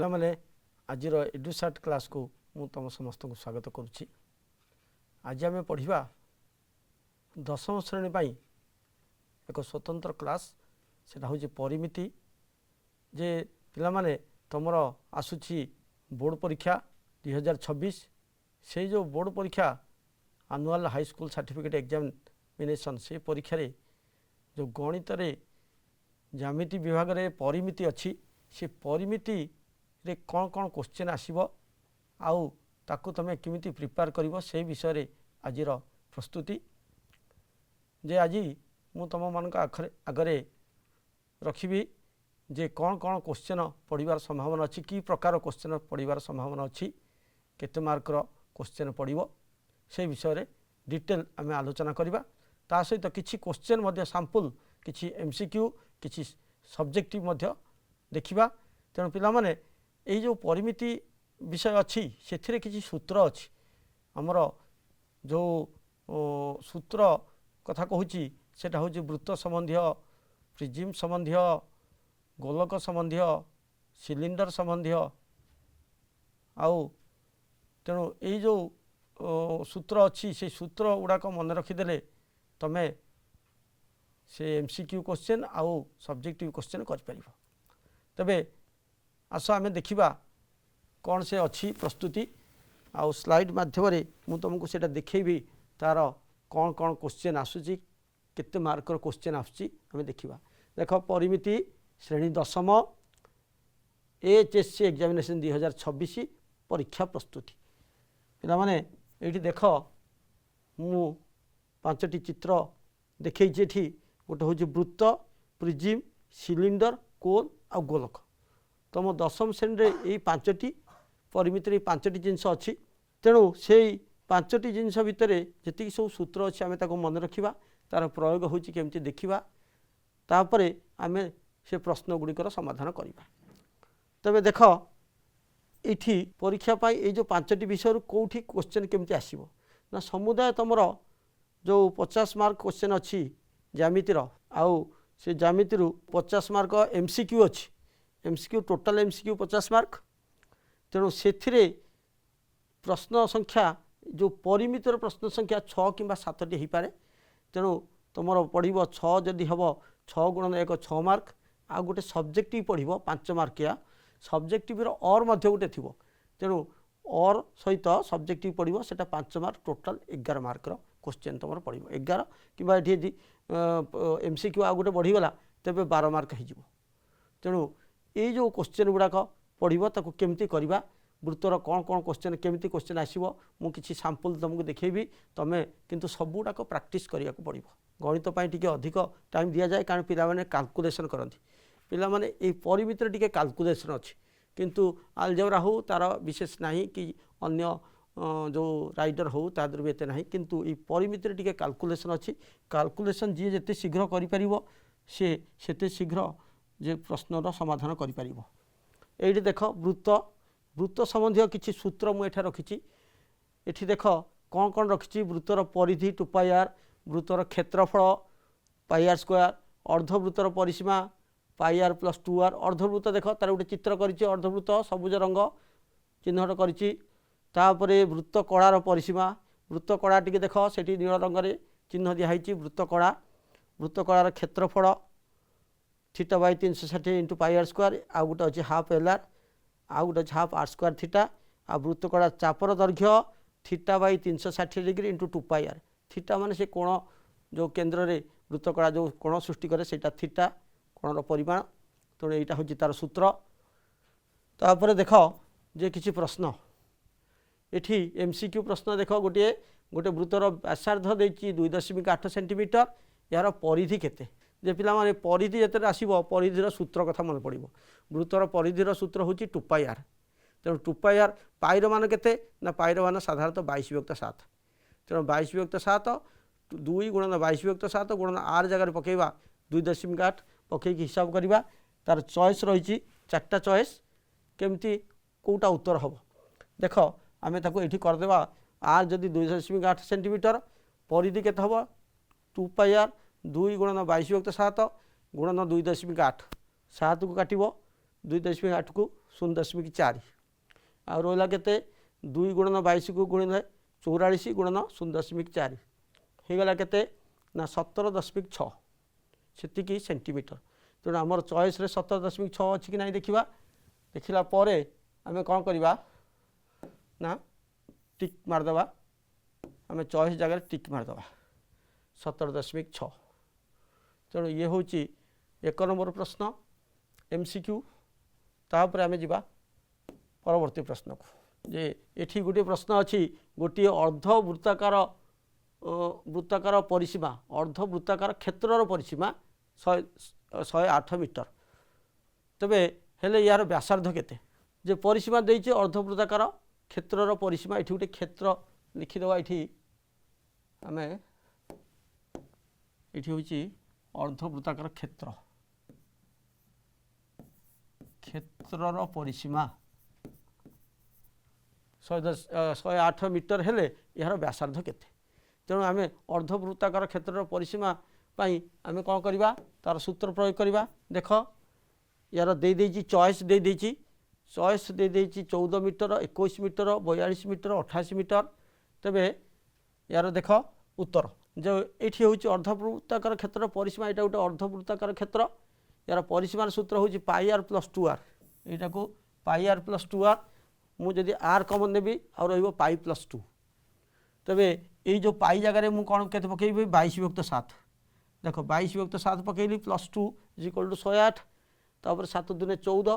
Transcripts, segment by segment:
ପିଲାମାନେ ଆଜିର ଏଡୁସାଟ୍ କ୍ଲାସ୍କୁ ମୁଁ ତୁମ ସମସ୍ତଙ୍କୁ ସ୍ୱାଗତ କରୁଛି। ଆଜି ଆମେ ପଢ଼ିବା ଦଶମ ଶ୍ରେଣୀ ପାଇଁ ଏକ ସ୍ୱତନ୍ତ୍ର କ୍ଲାସ୍। ସେଟା ହେଉଛି ପରିମିତି। ଯେ ପିଲାମାନେ ତୁମର ଆସୁଛି ବୋର୍ଡ଼ ପରୀକ୍ଷା 2026। ସେଇ ଯେଉଁ ବୋର୍ଡ଼ ପରୀକ୍ଷା ଆନୁଆଲ୍ ହାଇସ୍କୁଲ୍ ସାର୍ଟିଫିକେଟ୍ ଏକ୍ଜାମିନେସନ୍, ସେ ପରୀକ୍ଷାରେ ଯେଉଁ ଗଣିତରେ ଜ୍ୟାମିତି ବିଭାଗରେ ପରିମିତି ଅଛି, ସେ ପରିମିତିରେ କ'ଣ କ'ଣ କୋଶ୍ଚିନ୍ ଆସିବ ଆଉ ତାକୁ ତୁମେ କେମିତି ପ୍ରିପେୟାର କରିବ, ସେଇ ବିଷୟରେ ଆଜିର ପ୍ରସ୍ତୁତି। ଯେ ଆଜି ମୁଁ ତୁମମାନଙ୍କ ଆଗରେ ରଖିବି ଯେ କ'ଣ କ'ଣ କୋଶ୍ଚିନ୍ ପଡ଼ିବାର ସମ୍ଭାବନା ଅଛି, କି ପ୍ରକାର କୋଶ୍ଚିନ୍ ପଡ଼ିବାର ସମ୍ଭାବନା ଅଛି, କେତେ ମାର୍କର କୋଶ୍ଚିନ୍ ପଡ଼ିବ, ସେହି ବିଷୟରେ ଡିଟେଲ୍ ଆମେ ଆଲୋଚନା କରିବା। ତା ସହିତ କିଛି କୋଶ୍ଚିନ୍ ମଧ୍ୟ ସାମ୍ପୁଲ୍, କିଛି MCQ, କିଛି ସବଜେକ୍ଟିଭ୍ ମଧ୍ୟ ଦେଖିବା। ତେଣୁ ପିଲାମାନେ ଏଇ ଯେଉଁ ପରିମିତି ବିଷୟ ଅଛି, ସେଥିରେ କିଛି ସୂତ୍ର ଅଛି। ଆମର ଯେଉଁ ସୂତ୍ର କଥା କହୁଛି ସେଇଟା ହେଉଛି ବୃତ୍ତ ସମ୍ବନ୍ଧୀୟ, ପ୍ରିଜିମ୍ ସମ୍ବନ୍ଧୀୟ, ଗୋଲକ ସମ୍ବନ୍ଧୀୟ, ସିଲିଣ୍ଡର ସମ୍ବନ୍ଧୀୟ। ଆଉ ତେଣୁ ଏଇ ଯେଉଁ ସୂତ୍ର ଅଛି, ସେଇ ସୂତ୍ର ଗୁଡ଼ାକ ମନେ ରଖିଦେଲେ ତୁମେ ସେ MCQ କୋଶ୍ଚିନ୍ ଆଉ ସବଜେକ୍ଟିଭ୍ କୋଶ୍ଚିନ୍ କରିପାରିବ। ତେବେ ଆସ ଆମେ ଦେଖିବା କ'ଣ ସେ ଅଛି ପ୍ରସ୍ତୁତି। ଆଉ ସ୍ଲାଇଡ଼୍ ମାଧ୍ୟମରେ ମୁଁ ତୁମକୁ ସେଇଟା ଦେଖେଇବି, ତା'ର କ'ଣ କ'ଣ କୋଶ୍ଚିନ୍ ଆସୁଛି, କେତେ ମାର୍କର କୋଶ୍ଚିନ୍ ଆସୁଛି ଆମେ ଦେଖିବା। ଦେଖ, ପରିମିତି ଶ୍ରେଣୀ ଦଶମ HSC ଏକ୍ଜାମିନେସନ୍ 2026 ପରୀକ୍ଷା ପ୍ରସ୍ତୁତି। ପିଲାମାନେ ଏଇଠି ଦେଖ, ମୁଁ 5ଟି ଚିତ୍ର ଦେଖେଇଛି। ଏଠି ଗୋଟେ ହେଉଛି ବୃତ୍ତ, ପ୍ରିଜିମ୍, ସିଲିଣ୍ଡର, କୋନ୍ ଆଉ ଗୋଲକ। ତୁମ ଦଶମ ଶ୍ରେଣୀରେ ଏଇ 5ଟି ପରିମିତିରେ ଏଇ 5ଟି ଜିନିଷ ଅଛି। ତେଣୁ ସେଇ 5ଟି ଜିନିଷ ଭିତରେ ଯେତିକି ସବୁ ସୂତ୍ର ଅଛି ଆମେ ତାକୁ ମନେ ରଖିବା, ତା'ର ପ୍ରୟୋଗ ହେଉଛି କେମିତି ଦେଖିବା, ତାପରେ ଆମେ ସେ ପ୍ରଶ୍ନ ଗୁଡ଼ିକର ସମାଧାନ କରିବା। ତେବେ ଦେଖ, ଏଇଠି ପରୀକ୍ଷା ପାଇଁ ଏଇ ଯେଉଁ 5ଟି ବିଷୟରୁ କେଉଁଠି କୋଶ୍ଚିନ୍ କେମିତି ଆସିବ ନା, ସମୁଦାୟ ତୁମର ଯେଉଁ 50 ମାର୍କ କୋଶ୍ଚିନ୍ ଅଛି ଜ୍ୟାମିତିର, ଆଉ ସେ ଜ୍ୟାମିତିରୁ 50 ମାର୍କ MCQ ଅଛି। MCQ total MCQ 50 mark. ତେଣୁ ସେଥିରେ ପ୍ରଶ୍ନ ସଂଖ୍ୟା, ଯେଉଁ ପରିମିତିର ପ୍ରଶ୍ନ ସଂଖ୍ୟା 6 କିମ୍ବା 7ଟି ହୋଇପାରେ। ତେଣୁ ତୁମର ପଡ଼ିବ 6 ଯଦି ହେବ 6 ଗୁଣନ 1 6 ମାର୍କ। ଆଉ ଗୋଟେ ସବଜେକ୍ଟିଭ୍ ପଡ଼ିବ 5 ମାର୍କିଆ। ସବଜେକ୍ଟିଭ୍ର ଅର୍ ମଧ୍ୟ ଗୋଟେ ଥିବ। ତେଣୁ ଅର୍ ସହିତ ସବଜେକ୍ଟିଭ୍ ପଡ଼ିବ, ସେଇଟା 5 ମାର୍କ। ଟୋଟାଲ୍ 11 ମାର୍କର କୋଶ୍ଚିନ୍ ତୁମର ପଡ଼ିବ। 11 କିମ୍ବା ଏଠି ଯଦି MCQ ଆଉ ଗୋଟେ ବଢ଼ିଗଲା ତେବେ 12 ମାର୍କ ହୋଇଯିବ। ତେଣୁ ଏଇ ଯେଉଁ କୋଶ୍ଚିନ୍ ଗୁଡ଼ାକ ପଡ଼ିବ, ତାକୁ କେମିତି କରିବା, ବୃତ୍ତର କ'ଣ କ'ଣ କୋଶ୍ଚିନ୍, କେମିତି କୋଶ୍ଚିନ୍ ଆସିବ, ମୁଁ କିଛି ସାମ୍ପୁଲ୍ ତୁମକୁ ଦେଖେଇବି। ତୁମେ କିନ୍ତୁ ସବୁଗୁଡ଼ାକ ପ୍ରାକ୍ଟିସ୍ କରିବାକୁ ପଡ଼ିବ। ଗଣିତ ପାଇଁ ଟିକେ ଅଧିକ ଟାଇମ୍ ଦିଆଯାଏ, କାରଣ ପିଲାମାନେ କାଲକୁଲେସନ୍ କରନ୍ତି। ପିଲାମାନେ ଏଇ ପରିମିତିରେ ଟିକେ କାଲକୁଲେସନ୍ ଅଛି, କିନ୍ତୁ ଆଲଜେବ୍ରା ହେଉ ତା'ର ବିଶେଷ ନାହିଁ, କି ଅନ୍ୟ ଯେଉଁ ରାଇଡର୍ ହେଉ ତା ଦେହରେ ବି ଏତେ ନାହିଁ। କିନ୍ତୁ ଏଇ ପରିମିତିରେ ଟିକେ କାଲକୁଲେସନ୍ ଅଛି। କାଲକୁଲେସନ୍ ଯିଏ ଯେତେ ଶୀଘ୍ର କରିପାରିବ, ସିଏ ସେତେ ଶୀଘ୍ର ଯେ ପ୍ରଶ୍ନର ସମାଧାନ କରିପାରିବ। ଏଇଠି ଦେଖ, ବୃତ୍ତ ସମ୍ବନ୍ଧୀୟ କିଛି ସୂତ୍ର ମୁଁ ଏଠାରେ ରଖିଛି। ଏଠି ଦେଖ କ'ଣ କ'ଣ ରଖିଛି। ବୃତ୍ତର ପରିଧି 2πr, ବୃତ୍ତର କ୍ଷେତ୍ରଫଳ πr², ଅର୍ଦ୍ଧବୃତ୍ତର ପରିସୀମା πr + 2r। ଅର୍ଦ୍ଧବୃତ୍ତ ଦେଖ, ତା'ର ଗୋଟେ ଚିତ୍ର କରିଛି। ଅର୍ଦ୍ଧବୃତ୍ତ ସବୁଜ ରଙ୍ଗ ଚିହ୍ନଟ କରିଛି। ତାପରେ ବୃତ୍ତ କଳାର ପରିସୀମା, ବୃତ୍ତ କଳା ଟିକେ ଦେଖ, ସେଠି ନୀଳ ରଙ୍ଗରେ ଚିହ୍ନ ଦିଆହେଇଛି। ବୃତ୍ତ କଳାର କ୍ଷେତ୍ରଫଳ θ/360 × πr²। ଆଉ ଗୋଟେ ଅଛି ହାଫ୍ LR, ଆଉ ଗୋଟେ ଅଛି ହାଫ୍ r²θ। ଆଉ ବୃତ୍ତ କଳା ଚାପର ଦୈର୍ଘ୍ୟ θ/360° × 2πr। ଥିଟା ମାନେ ସେ କୋଣ, ଯେଉଁ କେନ୍ଦ୍ରରେ ବୃତ୍ତ କଳା ଯେଉଁ କୋଣ ସୃଷ୍ଟି କରେ ସେଇଟା ଥିଟା, କୋଣର ପରିମାଣ। ତେଣୁ ଏଇଟା ହେଉଛି ତା'ର ସୂତ୍ର। ତାପରେ ଦେଖ ଯେ କିଛି ପ୍ରଶ୍ନ, ଏଠି MCQ ପ୍ରଶ୍ନ ଦେଖ। ଗୋଟେ ବୃତ୍ତର ବ୍ୟାସାର୍ଦ୍ଧ ଦେଇଛି 2.8 ସେଣ୍ଟିମିଟର। ଏହାର ପରିଧି କେତେ? ଯେ ପିଲାମାନେ ପରିଧି ଯେତେବେଳେ ଆସିବ, ପରିଧିର ସୂତ୍ର କଥା ମନେ ପଡ଼ିବ। ବୃତ୍ତର ପରିଧିର ସୂତ୍ର ହେଉଛି 2πr। ତେଣୁ 2πr, ପାଇର ମାନ କେତେ ନା, ପାଇର ମାନ ସାଧାରଣତଃ 22/7। ତେଣୁ 22/7, 2 × 22/7 ଗୁଣନ r ଜାଗାରେ ପକାଇବା 2.8 ପକାଇକି ହିସାବ କରିବା। ତା'ର ଚଏସ୍ ରହିଛି 4ଟା ଚଏସ୍, କେମିତି କେଉଁଟା ଉତ୍ତର ହେବ। ଦେଖ, ଆମେ ତାକୁ ଏଇଠି କରିଦେବା। r ଯଦି 2.8 ସେଣ୍ଟିମିଟର, ପରିଧି କେତେ ହେବ 2πr, 2 × 22/7 ଗୁଣନ 2.8, 7କୁ କାଟିବ 2.8କୁ 0.4 ଆଉ ରହିଲା କେତେ 2 ଗୁଣନ 22 को गुणिले 44 गुणन 0.4 ହେଇଗଲା କେତେ ନା 17.6 ସେତିକି ସେଣ୍ଟିମିଟର। ତେଣୁ ଆମର ଚଏସ୍ରେ 17.6 ଅଛି କି ନାହିଁ ଦେଖିବା। ଦେଖିଲା ପରେ ଆମେ କ'ଣ କରିବା ନା ଟିକ୍ ମାରିଦେବା। ଆମେ ଚଏସ୍ ଜାଗାରେ ଟିକ୍ ମାରିଦେବା 17.6। ତେଣୁ ଇଏ ହେଉଛି 1 ନମ୍ବର ପ୍ରଶ୍ନ MCQ। ତାପରେ ଆମେ ଯିବା ପରବର୍ତ୍ତୀ ପ୍ରଶ୍ନକୁ ଯେ ଏଠି ଗୋଟିଏ ପ୍ରଶ୍ନ ଅଛି ଗୋଟିଏ ଅର୍ଦ୍ଧ ବୃତ୍ତାକାର ପରିସୀମା ଅର୍ଦ୍ଧ ବୃତ୍ତାକାର କ୍ଷେତ୍ରର ପରିସୀମା 108 ମିଟର। ତେବେ ହେଲେ ୟାର ବ୍ୟାସାର୍ଦ୍ଧ କେତେ? ଯେ ପରିସୀମା ଦେଇଛି ଅର୍ଦ୍ଧ ବୃତ୍ତାକାର କ୍ଷେତ୍ରର ପରିସୀମା ଏଠି ଗୋଟେ କ୍ଷେତ୍ର লিখিদেবা। এটি আমি এটি হচ্ছে অর্ধবৃত্তাকার ক্ষেত্র ক্ষেত্রর পরিসীমা 108 মিটর হলে এর ব্যাসার্ধ কেতে? তেমন আমি অর্ধবৃত্তাকার ক্ষেত্রর পরিসীমা পাই আমি কম করা তার সূত্র প্রয়োগ করা। দেখ ইয়ার দিয়ে চয়েস দিয়ে চয়েস দিয়ে 14 মিটর 21 মিটর 42 মিটর 88 মিটর। তবে ইয়ার দেখ উত্তর যে এটি হচ্ছে অর্ধবৃত্তাকার ক্ষেত্র পরিসীমা এটা গোটে অর্ধবৃত্তাকার ক্ষেত্র यार परिसीमार सूत्र हूँ πr + 2r यहाँ को πr + 2r मुझे जदि r कमन नेबी आ रही π + 2 तेरे ये जो पाई जगार मुझे कौन के पकईबी 22/7 देख 22/7 पकईली +2 = 108 तापर 7 × 2 = 14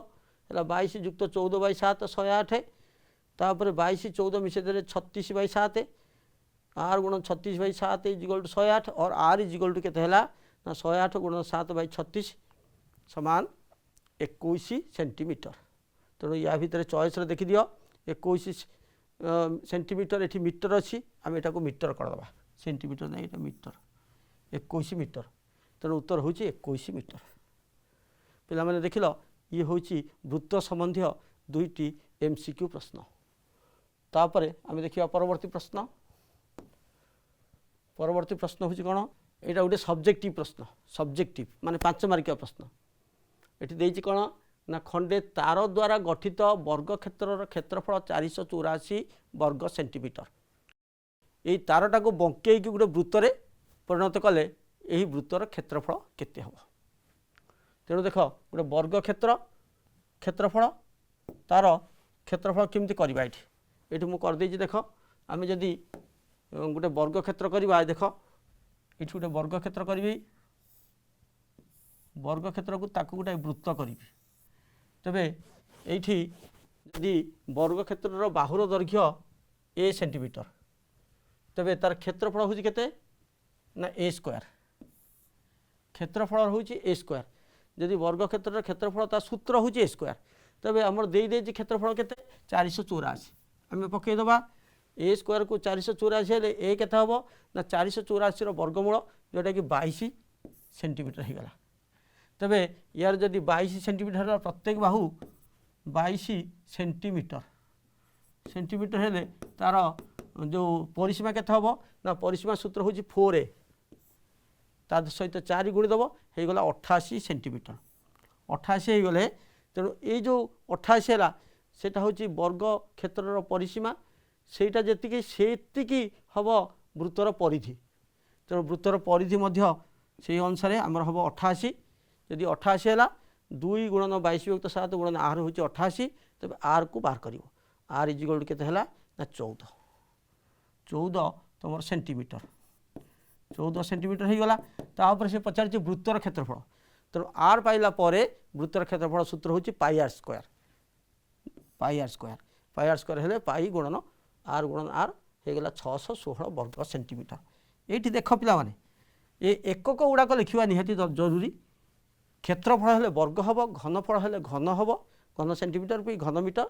है 22 + 14/7 108 तापर 22 14 मिसेदे 36/7 r × 36/7 = 108 और r = के 108 × 7/36 समान 21 सेंटीमीटर। तेणु या भितर चॉइस देखी दियो 21 सेंटीमीटर ये मीटर अच्छी आम यहाँ मीटर करदे सेंटीमीटर नहीं ये मीटर 21 मीटर। तेणु उत्तर हूँ 21 मीटर। पिला माने देखिल ये हूँ वृत्त संबंधी दुईटी MCQ प्रश्न। तापर आम देखा परवर्ती प्रश्न। परवर्ती प्रश्न हूँ कौन यहाँ गोटे सब्जेक्टिव प्रश्न सब्जेक्टिव माने 5 मार्किया प्रश्न। ये देती कौन ना खंडे तार द्वारा गठित वर्ग क्षेत्र क्षेत्रफल 484 वर्ग सेंटीमीटर। ये तारटा को बंकई गोटे वृत्तर परिणत कले यही वृत्तर क्षेत्रफल केते हम। तेणु देख गोटे वर्ग क्षेत्रफल तार क्षेत्रफल केमती करवा ये मुझे करदे देख आम जदि गोटे वर्ग क्षेत्र करवा देख ये गोटे वर्ग क्षेत्र करी वर्ग क्षेत्र को ताकू गोटे वृत्त करी तेबे ये यदि वर्ग क्षेत्र बाहुर दैर्घ्य a सेंटीमीटर तेबे तार क्षेत्रफल हूँ केते ना a² क्षेत्रफल हूँ a²। यदि वर्ग क्षेत्र क्षेत्रफल तार सूत्र हूँ a² तेबे आमर दे क्षेत्रफल केते 484 आम पकईदबा a² को 484 हेले a केते हम ना 484 वर्गमूल जोटा कि 22 सेंटीमीटर हो गला। तेबे यार जदि 22 सेंटीमीटर प्रत्येक बाहु 22 सेंटीमीटर हेले तार जो परिसीमा केते हम ना परिसीमा सूत्र हूँ 4a ता सहित 4 गुणिदेव हो गला 88 सेंटीमीटर 88 हो गले। तेणु ये जो 88 है सेटा हूँ वर्ग क्षेत्र परिसीमा सेटा जी से हम वृत्तर परिधि। तेणु वृत्तर परिधि से अनुसार आमर हम 88 यदि 88 है 2 × 22/7 × r हूँ 88 तेज r को बाहर कर r = केते ना 14 तुम सेंटीमीटर 14 सेंटीमीटर हो गला। तापर से पचार वृत्तर क्षेत्रफल तेणु r पाइला वृत्तर क्षेत्रफल सूत्र हूँ πr² हेले पाई गुणन r गुणन r हो गला 616 वर्ग सेंटीमीटर। ये देख पिला माने ये एकक गुड़ाक लिखा निहाती जरूरी। क्षेत्रफल हेले वर्ग हम घनफल हेले घन हम घन सेंटीमीटर भी घन मीटर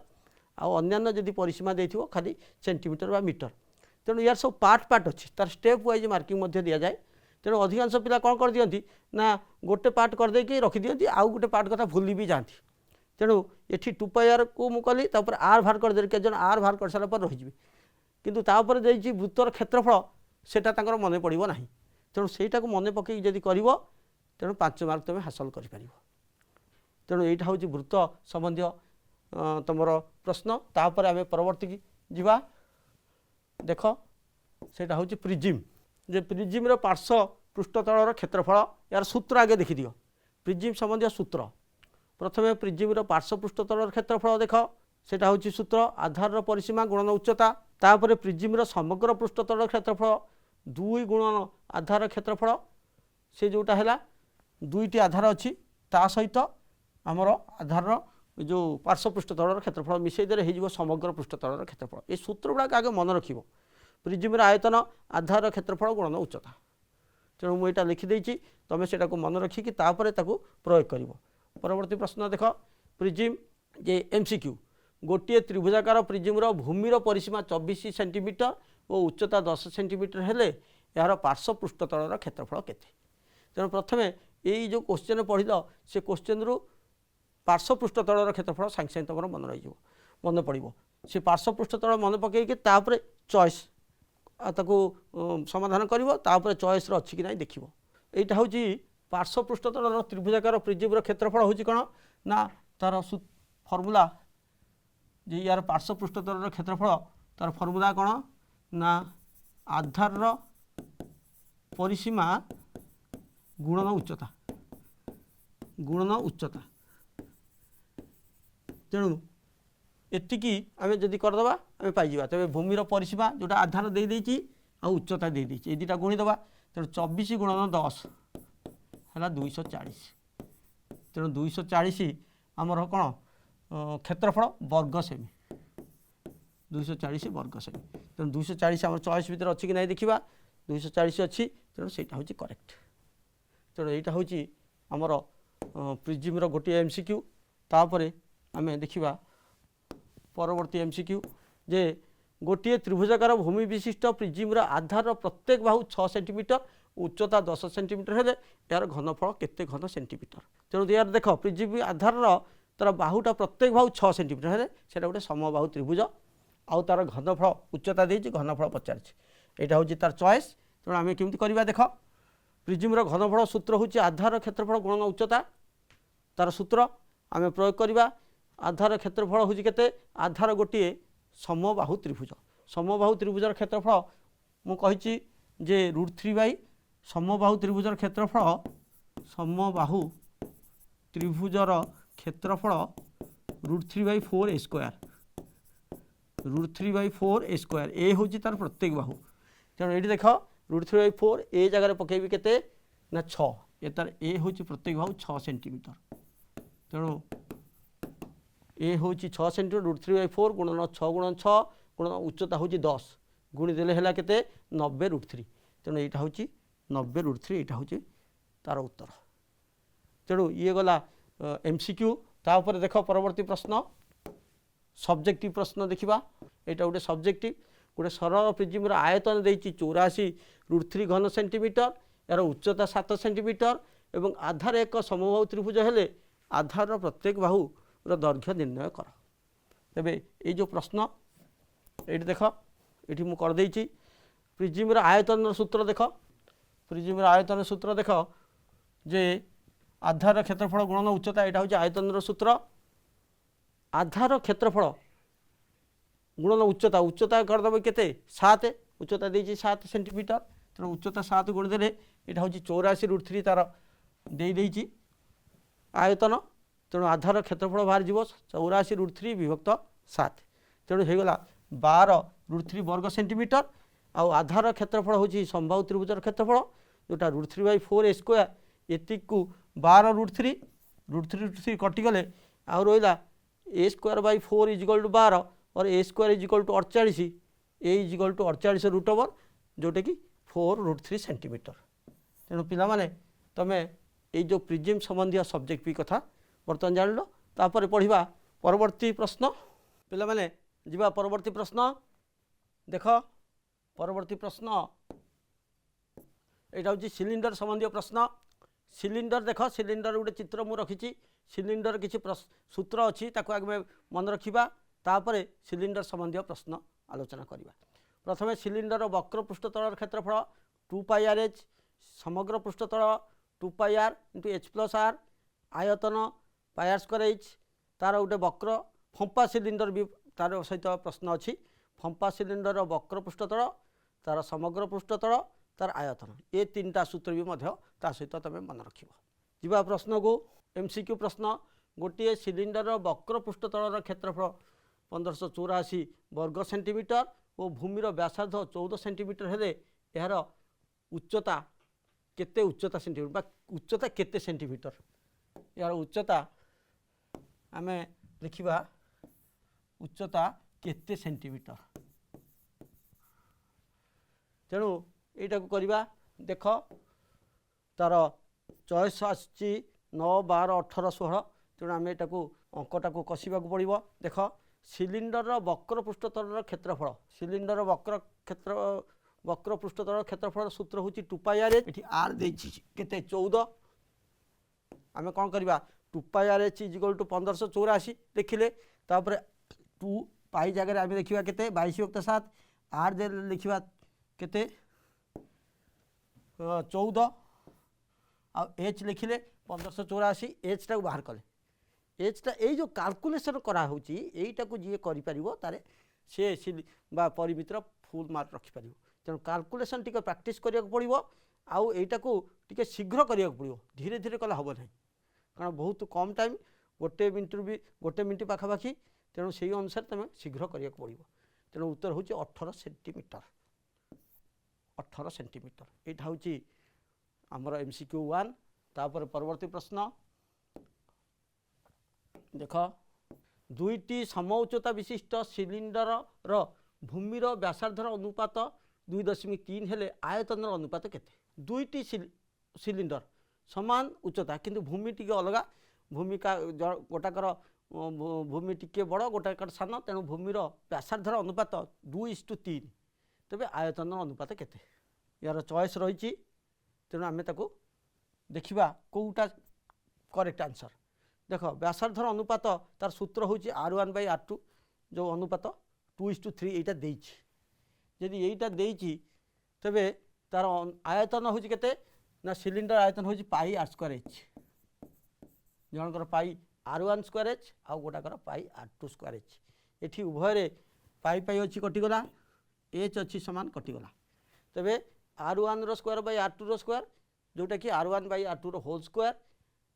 आन्य जदि परिसीमा देथिबो खाली सेंटीमीटर बा मीटर। तेणु यार सब पार्ट अच्छी तार स्टेप वाइज मार्किंग दि जाए। तेणु अधिकांश पिला कौन कर दियंती ना गोटे पार्ट करदे रखी दियंती आउ गोटे पार्ट कथा भूली भी जाती। तेणु ये 2πr को मुझे कली तापर r बाहर करदे के जन r बाहर कर सारा रही किंतु तापर देछि वृत्तर क्षेत्रफल सेटा तांकर मने पड़िबो नाही। तेणु सेटा को मने पकई जदि करिवो तेणु 5 मार्क तुम हासिल कर पारिबो। तेणु यहाँ हूँ वृत्त संबंधी तुमर प्रश्न तापर आम परवर्ती की जीवा देख सेटा हूँ प्रिजिम जे प्रिजिम्र पार्श्व पृष्ठतलर क्षेत्रफल यार सूत्र आगे देखिदियो प्रिजिम संबंधी सूत्र प्रथम प्रिजिम्र पार्श्व पृष्ठतलर क्षेत्रफल देख सेटा हूँ सूत्र आधार परिसीमा गुणन उच्चता तापर प्रिजिम्र समग्र पृष्ठतलर क्षेत्रफल 2 गुणन आधार क्षेत्रफल से जोटा है दुईटी आधार अच्छी ता सहित आमर आधार जो पार्श्व पृष्ठतलर क्षेत्रफल मिसेदेले हो समग्र पृष्ठतलर क्षेत्रफल ये सूत्र गुड़ाक आगे मन रख प्रिजिम्र आयतन आधार क्षेत्रफल गुणन उच्चता तेणु मुझे लिखिदे तुम से मन रखिकी प्रयोग कर परवर्ती प्रश्न देख प्रिजिम जे एमसीक्यू गोटे त्रिभुजाकार प्रिजिम्र भूमिर परिसीमा 24 सेंटीमीटर और उच्चता 10 सेंटीमीटर हेले यार पार्श्व पृष्ठतलर क्षेत्रफल केते तेणु प्रथम यही जो क्वेश्चन पढ़ से क्वेश्चन रु पार्श्व पृष्ठतलर क्षेत्रफल सागे सागे तुम मन रही मन पड़ो से पार्श्व पृष्ठतल मन पकईकि चॉइस ताको समाधान कर चॉइस अच्छी कि ना देख यहाँ हूँ पार्श्व पृष्ठतलर त्रिभुजाकार प्रिजिम्र क्षेत्रफल हूँ कौन ना तार फर्मूला जे यार पार्श्व पृष्ठतलर क्षेत्रफल तार फर्मूला कौन ना आधार परिसीमा गुणन उच्चता तेणु एतिकी आम जदि करदे आम पाइबा तेज भूमिर परिसीमा जोटा आधार देदेची आ उच्चता देदेची ये दुटा गुणीदे तेणु 24 गुणन 10 है 240 तेणु 240 आमर कौन क्षेत्रफल वर्ग सेमी 240 वर्ग सेमी तेणु 240 आम चॉइस भितर अच्छी कि ना देखा 240 अच्छी तेणु से हूँ करेक्ट तेणु यहाँ हूँ आमर प्रिजिम्र गोटे एमसीक्यू तापर आम देखा परवर्ती एमसीक्यू जे गोटे त्रिभुजाकार भूमि विशिष्ट प्रिजिम्र आधार प्रत्येक बाहु 6 सेंटीमीटर उच्चता 10 सेंटीमीटर हेले यार घनफल केते घन सेंटीमीटर तेणु यार देख प्रिजिम आधार तार बाहुटा प्रत्येक बाहु 6 सेंटीमीटर हेले सेटा गोटे समबाहु त्रिभुज आउ तार घनफल उच्चता देछि घनफल पचार यहाँ हूँ तार चॉइस तेणु आम केमती करवा देख प्रिजिम्र घनफल सूत्र हूँ आधार क्षेत्रफल गुणन उच्चता तार सूत्र आम प्रयोग करवा आधार क्षेत्रफल हूँ केते आधार गोटे समबाहु त्रिभुजर क्षेत्रफल मु कही जे √3 समबाहु त्रिभुजर क्षेत्रफल √3/4 a स्क्वायर √3/4 a स्क्वायर ए हूँ तार प्रत्येक बाहु तेणु ये देख √3/4 ए जगह पकेबी केते ना 6 ये तार ए हूँ प्रत्येक बाहु 6 सेंटीमीटर तेणु ए हूँ 6 सेंटीमीटर √3/4 गुणन 6 गुणन 6 गुणन उच्चता हूँ 10 गुणी देले है केते 90 √3 तेणु यहाँ हूँ 90 √3 यहाँ हूँ तार उत्तर तेणु ये गला एमसीक्यू तापर देख परवर्ती प्रश्न सब्जेक्टिव प्रश्न देखा यहाँ गोटे सब्जेक्टिव गोटे सरल प्रिजिम्र आयतन देती 84 √3 घन सेंटीमीटर यार उच्चता 7 सेंटीमीटर एवं आधार एक समबाहु त्रिभुज हेले आधार प्रत्येक बाहु दैर्घ्य निर्णय कर तेबे ये जो प्रश्न ये देख ये मुझे करदे प्रिजिम्र आयतन सूत्र देख प्रिजिम्र आयतन सूत्र देख जे आधार क्षेत्रफल गुणन उच्चता यहाँ हूँ आयतन सूत्र आधार क्षेत्रफल गुणन उच्चता उच्चता करदे केते 7 उच्चता देती 7 सेंटीमीटर तेणु उच्चता 7 गुणिदेले यहाँ हूँ 84 √3 तार देती आयतन तेणु आधार क्षेत्रफल बाहर जीव 84 √3 विभक्त 7 तेणु होगला 12 √3 वर्ग सेंटीमीटर आउ आधार क्षेत्रफल हूँ समबाहु त्रिभुजर क्षेत्रफल जोटा √3/4 a स्क्वायर एतिक को 12 √3 कटिगले आउ रहा a स्क्वायर 4 = 12 और a स्क्वायर = 48 a = 48 √ओवर जोटा कि 4 √3 सेंटीमीटर तेणु पिला माने तमें ये जो प्रिजिम संबंधी सब्जेक्ट भी कथा बर्तमान जान लो तापर पढ़ा परवर्ती प्रश्न पिला माने जीवा परवर्ती प्रश्न देख परवर्ती प्रश्न यहाँ हूँ सिलिंडर संबंधी प्रश्न सिलिंडर देख सिलिंडर गोटे चित्र मुझे रखी सिलिंडर किसी सूत्र अच्छी आगे मन रखा तापर सिलिंडर संबंधी प्रश्न आलोचना करवा प्रथम सिलिंडर वक्र पृष्ठतल क्षेत्रफल 2πr/h समग्र पृष्ठतल 2πr × h + r आयतन πr² h तार गोटे वक्र फंपा सिलिंडर भी तार सहित प्रश्न अच्छी फंपा सिलिंडर वक्र पृष्ठतल तार समग्र पृष्ठतल तार आयतन ये 3टा सूत्र भी सहित तुम मन रख जा प्रश्न को एमसीक्यू प्रश्न गोटे सिलिंडर वक्र पृष्ठतल क्षेत्रफल 1584 वर्ग सेंटीमीटर और भूमिर व्यासार्ध 14 सेंटीमीटर हेले यार उच्चता केते उच्चता सेंटीमीटर बा उच्चता केते सेंटीमीटर यार उच्चता आम लिखा उच्चता केते सेंटीमीटर तेणु यटा को करवा देख तार चॉइस आसी 9 12 18 16 तेणु आम यहाँ अंकटा को कसवा पड़ो देख सिलिंडर वक्र पृष्ठतल क्षेत्रफल सिलिंडर वक्र पृष्ठतल क्षेत्रफल सूत्र हूँ 2πr ये आर देते 14 आम कौन करवा 2πr(h = 1584 लिखिले तापर 2 पाई जगह आम देखा के 22/7 आर दे लिखा के 14 आ एच लिखिले 1584 एच टा बाहर कले एचटा ये जो कैलकुलेशन कराऊँगी यहीटा को जी कर तारे सी परिमितर फुल मार्क रखिपर तेणु कैलकुलेशन टी प्रैक्टिस करा पड़ो आउ यहीटा को टी शीघ्र करा पड़ो धीरे धीरे कले हम ना कारण बहुत कम टाइम गोटे मिनट पाखापाखि तेणु से अनुसार तुम शीघ्र करा पड़ो तेणु उत्तर हूँ 18 सेंटीमीटर 18 सेंटीमीटर यहाँ हूँ आमर MCQ 1 तापर परवर्ती प्रश्न देख दुईटी समउच्चता विशिष्ट सिलिंडर भूमिर व्यासार्धर अनुपात 2.3 हेले आयतन अनुपात केते दुईटी सिलिंडर समान उच्चता किंतु भूमि टी अलग भूमि का गोटाकर भूमि टी बड़ गोटाकर सान तेणु भूमिर व्यासार्धर अनुपात 2:3 तेज आयतन अनुपात केते यार चॉइस रही तेणु आम देखा कौटा करेक्ट आंसर देख व्यासार्धर अनुपात तार सूत्र हूँ R1/R2 जो अनुपात 2:3 यहाँ देदी यहीटा तेबे तार आयतन हूँ केते ना सिलिंडर आयतन हूँ πr²h जनकर πr1²h आउ गोटाकर πr2²h ये उभय पाई अच्छी कटिगला एच अच्छी सामान कटिगला तेबे R1² जोटा कि R1/R2 whole square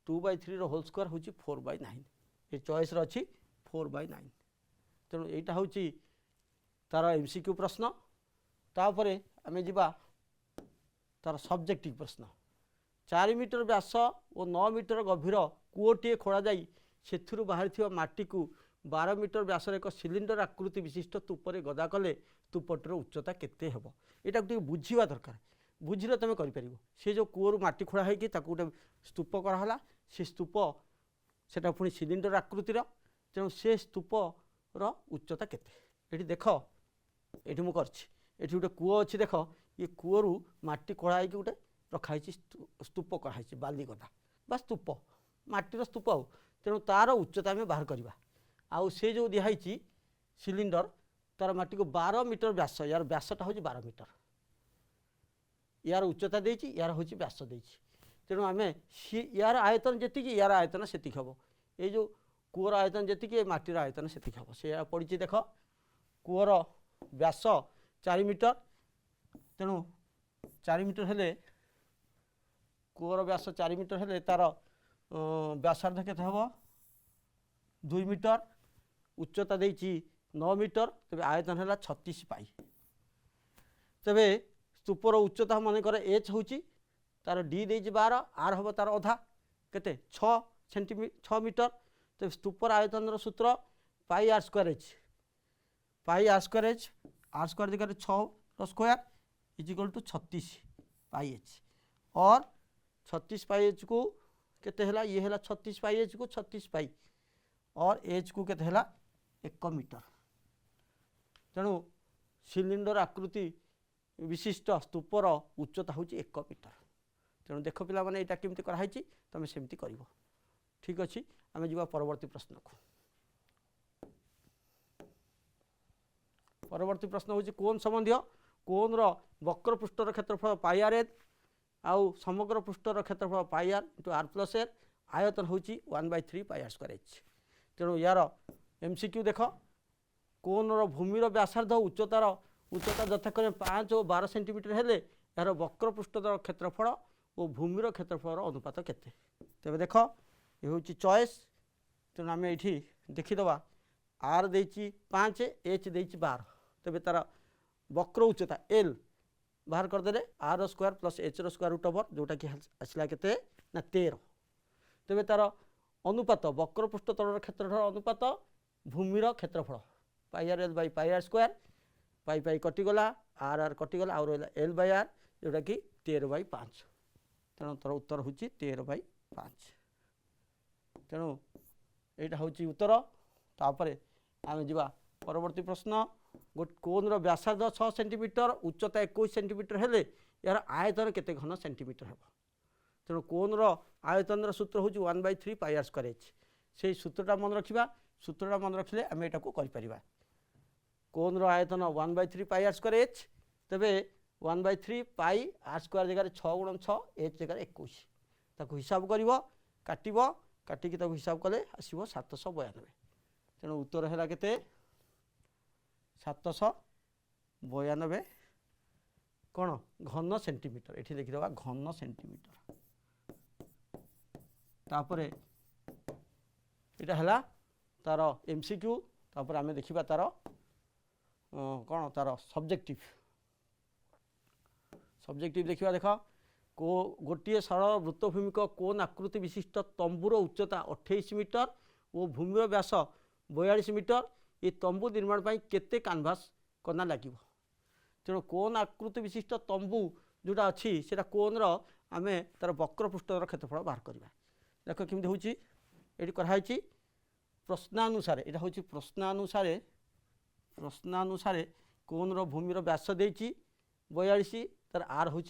2/3 whole square हूँ 4/9 ये चॉइस अच्छी 4/9 तेणु यहाँ हूँ तार MCQ प्रश्न तापर आम जा तार सब्जेक्टिव प्रश्न 4 मीटर व्यास और 9 मीटर गभीर कूओटे खोल से बाहरी माटी को 12 मीटर व्यासर एक सिलिंडर आकृति विशिष्ट तूपर गदा कले तूपटर उच्चता केते हेबो एटा गोटे बुझा दरकार बुझिले तुम कर सी जो कूअर माटी खोड़ा होगी गोटे स्तूप कराला से स्तूप सेटा पुणी सिलिंडर आकृतिर तेणु से स्तूपर उच्चता केते ये देख ये मुझे गोटे कूଅ अच्छी देख ये कूअरु माटी खोड़ा होगी गोटे रखाई स्तूप कराई बाली गदा बा स्तूप माटीर स्तूप आउ तेणु तार उच्चता आम बाहर करवा आउ से जो दिखाई सिलिंडर तार माटी को 12 मीटर व्यास यार व्यासटा हूँ 12 मीटर यार उच्चता देती यार हूँ व्यास देती तेणु आम यार आयतन जी यार आयतन से हम ये जो कूअर आयतन जी माटीर आयतन से हम से पड़ी देख कूअर व्यास 4 मीटर तेणु 4 मीटर हेले कूअर व्यास 4 मीटर हेले तार व्यासार्ध केते हम 2 मीटर उच्चता देती 9 मीटर तेज आयतन है 36 पाई तेबे स्तूपर उच्चता मनकर एच हूँ तार डी दे 12 आर हम तार अधा केते 6 मीटर तेज स्तूपर आयतन सूत्र πr²h r² जगह 6 = 36 πh और 36 πh को केते हला ये हला 36 πh को 36 पाई और एच को केते हला 1 मीटर तेणु सिलिंडर आकृति विशिष्ट स्तूपर उच्चता हूँ 1 मीटर तेणु देख पिला माने यहाँ केमती कराई तुम सेमती कर ठीक अच्छे आम जा परवर्ती प्रश्न को परवर्ती प्रश्न हूँ कोन संबंधी कोन वक्र पृष्ठर क्षेत्रफल πr आउ समग्र पृष्ठर क्षेत्रफल πr × r + r आयतन हूँ 1/3 πr²h तेणु यार एमसीक्यू देख कोनर भूमिर व्यासार्ध उच्चता यथाक्रमे 5 और 12 सेंटीमीटर हेले यार वक्र पृष्ठतल क्षेत्रफल और भूमिर क्षेत्रफल अनुपात केते तेबे देख ये हूँ चॉइस तेणु आम ये देखीदे आर देची 5 एच देची 12 तेबे तार वक्र उच्चता एल बाहर करदे r square plus h square root over जोटा कि आसला केते ना 13 तेबे तार अनुपात वक्र पृष्ठतल क्षेत्रफल अनुपात भूमिर क्षेत्रफल pi r l by pi r square pi pi कटिगला आर कटिगला आउ रहा एल बाई आर जोटा कि 13/5 तेणु तार उत्तर हूँ 13/5 तेणु यहाँ हूँ उत्तर तापर आम जा परवर्ती प्रश्न गोटे कोन व्यासार्ध 6 सेंटीमीटर उच्चता 21 सेंटीमीटर हेले यार आयतन केते घन सेंटीमीटर हे तेणु कोन आयतन सूत्र हूँ 1/3 पाई आर स्क्वायर एच से सूत्रटा मन रखा सूत्रटा मन रखिले आम यहाँ कर कोन आयतन 1/3 पाई आर स्क्वायर एच तेबे 1/3 पाई आर स्क्वायर जगह 6 × 6 एच जगह 21 ताको हिसाब कर काटब काटिकी हिसाब कले आसो 792 तेणु उत्तर है केते 792 कौन घन सेंटीमीटर ये देखीदा घन सेंटीमीटर तापर यहाँ तार एमसीक्यू तापर आम देखा तार कौन तार सब्जेक्टिव देखा देख को गोटे सरल वृत्तभूमिक कोन आकृति विशिष्ट तंबूर उच्चता 28 मीटर और भूमिर व्यास 42 मीटर ये तंबू निर्माण पर केते कैनभास कना लगे तेणु कोन आकृति विशिष्ट तंबू जोटा अच्छी से कोन आम तार वक्र पृष्ठर क्षेत्रफल बाहर करवा देख केमती हूँ ये कराई प्रश्नानुसार यहाँ हूँ प्रश्नानुसार कोन भूमिर व्यास देती 42 तार आर हूँ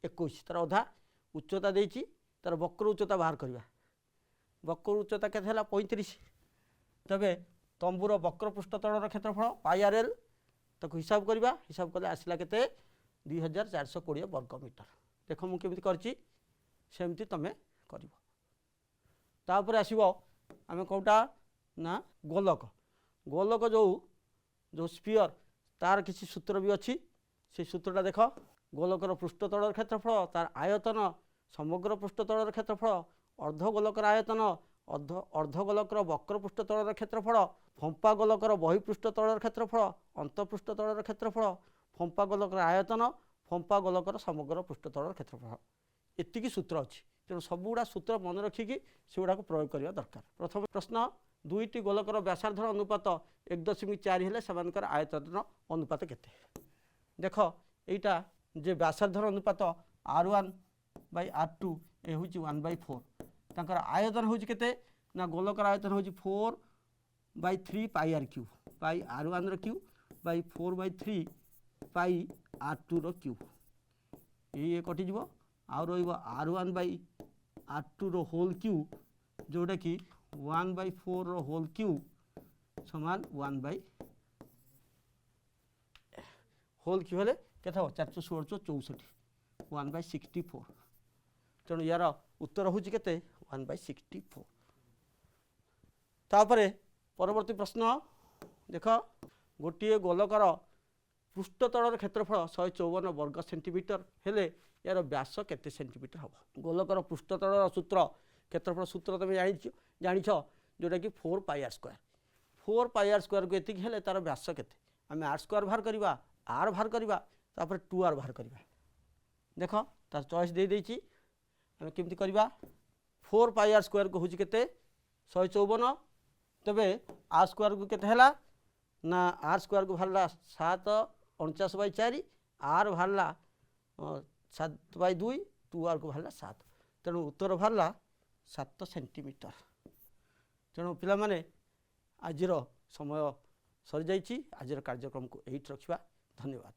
21 तार अधा उच्चता देती तार वक्र उच्चता बाहर करवा वक्र उच्चता के 35 तबे तंबूर वक्र पृष्ठतल क्षेत्रफल पाई आर एल ताको हिसाब करवा हिसाब कले आसला केते 2420 वर्ग मीटर देख मुझे करमती तुम्हें कर तापर आसो आम कौटा ना गोलक गोलक जो स्पीयर तार किसी सूत्र भी अच्छी से सूत्रटा देख गोलकर पृष्ठतल क्षेत्रफल तार आयतन समग्र पृष्ठतल क्षेत्रफल अर्धगोलकर आयतन अर्धगोलकर वक्र पृष्ठतल क्षेत्रफल फंपा गोलकर बहिपृष्ठतल क्षेत्रफल अंतपृष्ठतल क्षेत्रफल फंपा गोलकर आयतन फंपा गोलकर समग्र पृष्ठतल क्षेत्रफल एतिकी सूत्र अच्छी तेणु सबुगुड़ा सूत्र मन रखिकी से गुड़ा प्रयोग करने दरकार प्रथम प्रश्न दुईटी गोलकर व्यासार्ध अनुपात 1.4 हेले सेमानकर आयतन अनुपात केते देख यहाँ जे व्यासार्ध अनुपात R1/R2 ये हूँ 1/4 तांकर आयतन हूँ केते ना गोलकर आयतन हूँ 4/3 pi r cube pi R1 रो क्यूब बाई 4/3 पाई R2 रो क्यूब ये कटिज आउ R1/R2 रो होल क्यूब जोटा कि 1/4 रो होल क्यूब समान 1 होल क्यूब हेले केते हो 416 1/64 तेणु यार उत्तर हूँ केते 1/64 तापरे परवर्ती प्रश्न देख गोटे गोलकर पृष्ठतल क्षेत्रफल 154 वर्ग सेंटीमीटर हेले यार व्यास केते सेंटीमीटर हम गोलकर पृष्ठतल सूत्र क्षेत्रफल सूत्र तुम जान जोटा कि 4 पाई आर स्क्वायर को एतिक हेले तार व्यास केते आम आर स्क्वायर बाहर करवा आर बाहर करवा तापर 2r बाहर करवा देख तार चॉइस दे देछि आम केमती करवा 4 पाई आर स्क्वायर को हूँ केते 154 तबे आर स्क्वायर को केते हैला ना आर स्क्वायर को बाहरला 7/49/4 आर बाहरला 7/2 2r को बाहरला 7 तेणु उत्तर बाहरला 7 सेंटीमीटर तेणु पिला माने आजिर समय सरी जाइछि आजिर कार्यक्रम को एही रखिबा धन्यवाद।